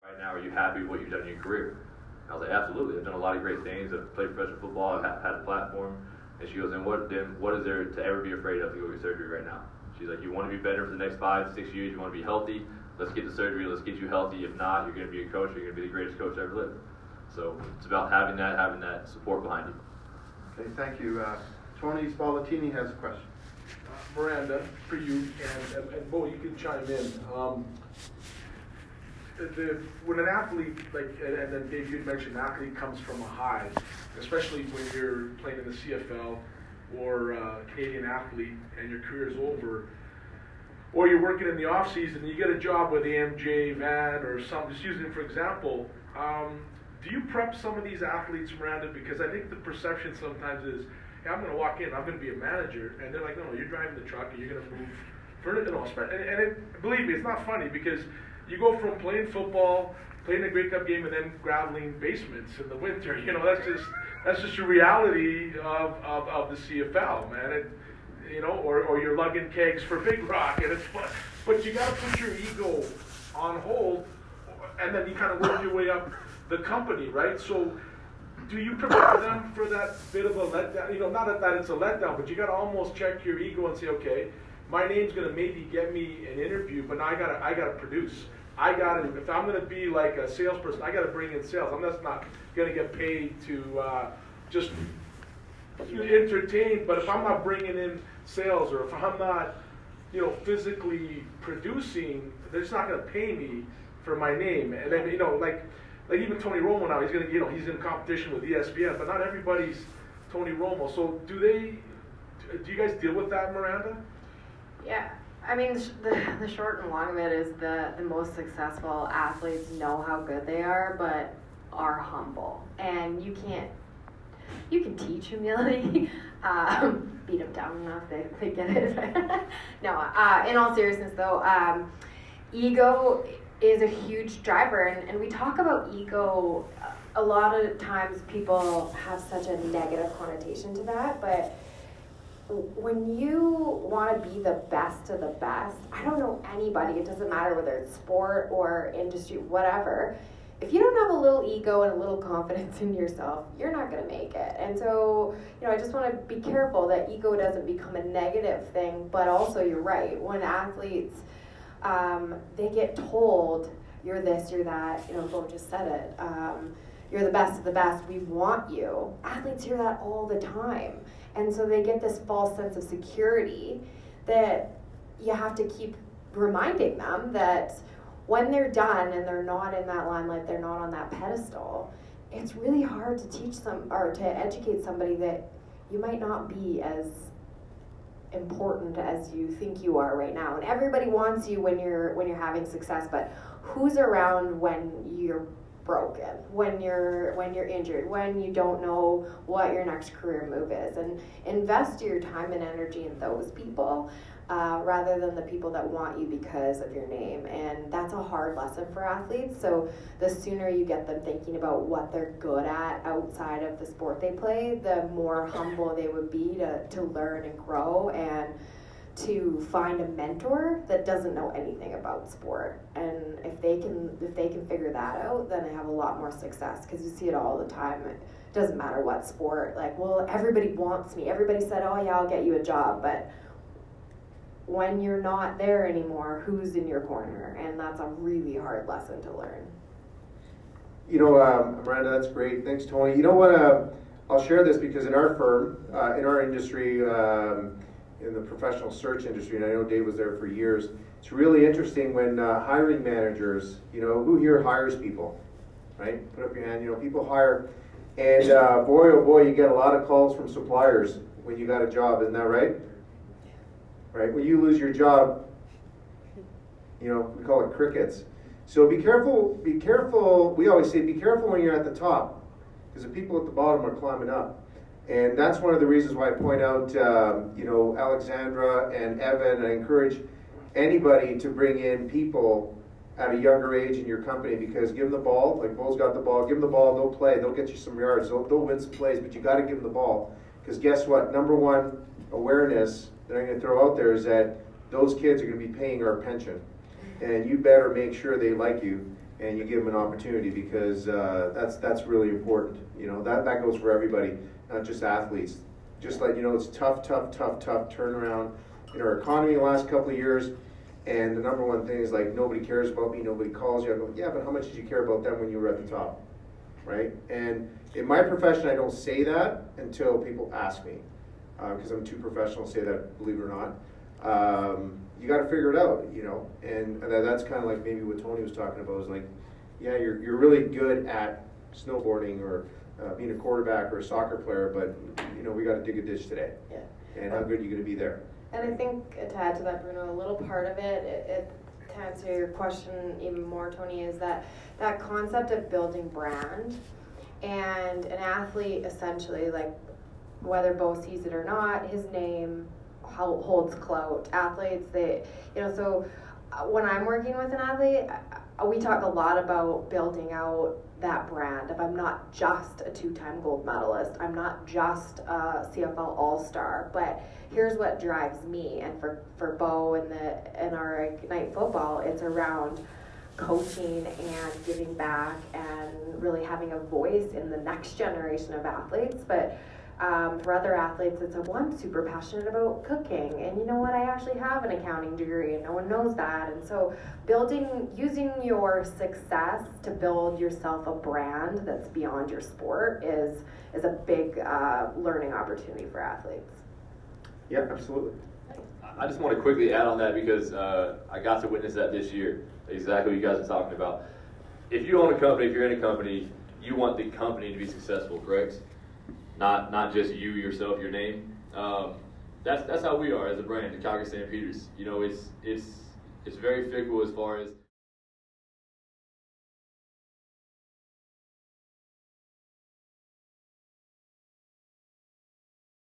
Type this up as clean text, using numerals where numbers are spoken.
Right now, are you happy with what you've done in your career? I was like, absolutely. I've done a lot of great things. I've played professional football. I've had a platform. And she goes, and what is there to ever be afraid of to go get surgery right now? She's like, you want to be better for the next 5 to 6 years. You want to be healthy. Let's get the surgery. Let's get you healthy. If not, you're going to be a coach. You're going to be the greatest coach ever lived. So it's about having that support behind you. Okay, thank you. Toni Spoletini has a question. Miranda, for you, and Bo, you can chime in. When an athlete, and then Dave, you mentioned an athlete comes from a high, especially when you're playing in the CFL or a Canadian athlete and your career is over, or you're working in the off season and you get a job with AMJ, Van, or some, just using it for example, do you prep some of these athletes, Miranda? Because I think the perception sometimes is, hey, I'm going to walk in, I'm going to be a manager, and they're like, no, you're driving the truck and you're going to move furniture. And believe me, it's not funny because you go from playing football, playing a Grey Cup game, and then graveling basements in the winter. You know, that's just a reality of the CFL, man. Or you're lugging kegs for Big Rock, and it's fun. But you got to put your ego on hold, and then you kind of work your way up the company, right? So, do you prepare them for that bit of a letdown? You know, not that it's a letdown, but you got to almost check your ego and say, okay, my name's going to maybe get me an interview, but now I gotta produce. If I'm going to be like a salesperson, I got to bring in sales. I'm just not going to get paid to just entertain. But if I'm not bringing in sales, or if I'm not, physically producing, they're just not going to pay me for my name. And then, like even Tony Romo now, he's going to, he's in competition with ESPN, but not everybody's Tony Romo. So do you guys deal with that, Miranda? Yeah. I mean, the short and long of it is the most successful athletes know how good they are, but are humble. And you can teach humility, beat them down enough, they get it. No, in all seriousness though, ego is a huge driver, and we talk about ego, a lot of times people have such a negative connotation to that, but when you want to be the best of the best, I don't know anybody, it doesn't matter whether it's sport or industry, whatever, if you don't have a little ego and a little confidence in yourself, you're not going to make it. And so, I just want to be careful that ego doesn't become a negative thing, but also you're right, when athletes, they get told, you're this, you're that, Bo just said it, you're the best of the best, we want you. Athletes hear that all the time. And so they get this false sense of security that you have to keep reminding them that when they're done and they're not in that limelight, they're not on that pedestal, it's really hard to teach them or to educate somebody that you might not be as important as you think you are right now. And everybody wants you when you're having success, but who's around when you're broken, when you're injured, when you don't know what your next career move is? And invest your time and energy in those people rather than the people that want you because of your name. And that's a hard lesson for athletes. So the sooner you get them thinking about what they're good at outside of the sport they play, the more humble they would be to learn and grow, and to find a mentor that doesn't know anything about sport. And if they can figure that out, then they have a lot more success, because you see it all the time. It doesn't matter what sport, like, well, everybody wants me, everybody said, oh yeah, I'll get you a job, but when you're not there anymore, who's in your corner? And that's a really hard lesson to learn. Miranda, that's great. Thanks, Toni. You know what? I'll share this because in our firm, in our industry, in the professional search industry, and I know Dave was there for years, it's really interesting when hiring managers, who here hires people, right? Put up your hand, people hire, and boy, oh boy, you get a lot of calls from suppliers when you got a job, isn't that right? Right? When you lose your job, we call it crickets. So be careful, we always say be careful when you're at the top, because the people at the bottom are climbing up. And that's one of the reasons why I point out, Alexandra and Evan. I encourage anybody to bring in people at a younger age in your company, because give them the ball, like Bo's got the ball, give them the ball, they'll play, they'll get you some yards, they'll win some plays, but you got to give them the ball. Because guess what? Number one awareness that I'm going to throw out there is that those kids are going to be paying our pension. And you better make sure they like you. and you give them an opportunity, because that's really important. You know, that goes for everybody, not just athletes. Just like, you know, it's tough turnaround in our economy the last couple of years. And the number one thing is, like, nobody cares about me, nobody calls you. I go, yeah, but how much did you care about them when you were at the top, right? And in my profession, I don't say that until people ask me, because I'm too professional to say that, believe it or not. You got to figure it out, you know, and that's kind of like maybe what Toni was talking about, is like, yeah, you're really good at snowboarding or being a quarterback or a soccer player, but, you know, we got to dig a ditch today. Yeah. And how good are you going to be there? And I think, to add to that, Bruno, a little part of it, to answer your question even more, Toni, is that concept of building brand, and an athlete essentially, like, whether Bo sees it or not, his name holds clout. Athletes, so when I'm working with an athlete, we talk a lot about building out that brand. If I'm not just a 2-time gold medalist, I'm not just a CFL All-Star, but here's what drives me. And for Bo and our Ignite football, it's around coaching and giving back and really having a voice in the next generation of athletes. But for other athletes, it's I'm super passionate about cooking, and you know what, I actually have an accounting degree and no one knows that. And so using your success to build yourself a brand that's beyond your sport is a big learning opportunity for athletes. Yeah, absolutely. I just want to quickly add on that, because I got to witness that this year, exactly what you guys are talking about. If you own a company, if you're in a company, you want the company to be successful, correct? Not just you, yourself, your name. That's how we are as a brand, the Calgary Stampeders. You know, it's very fickle as far as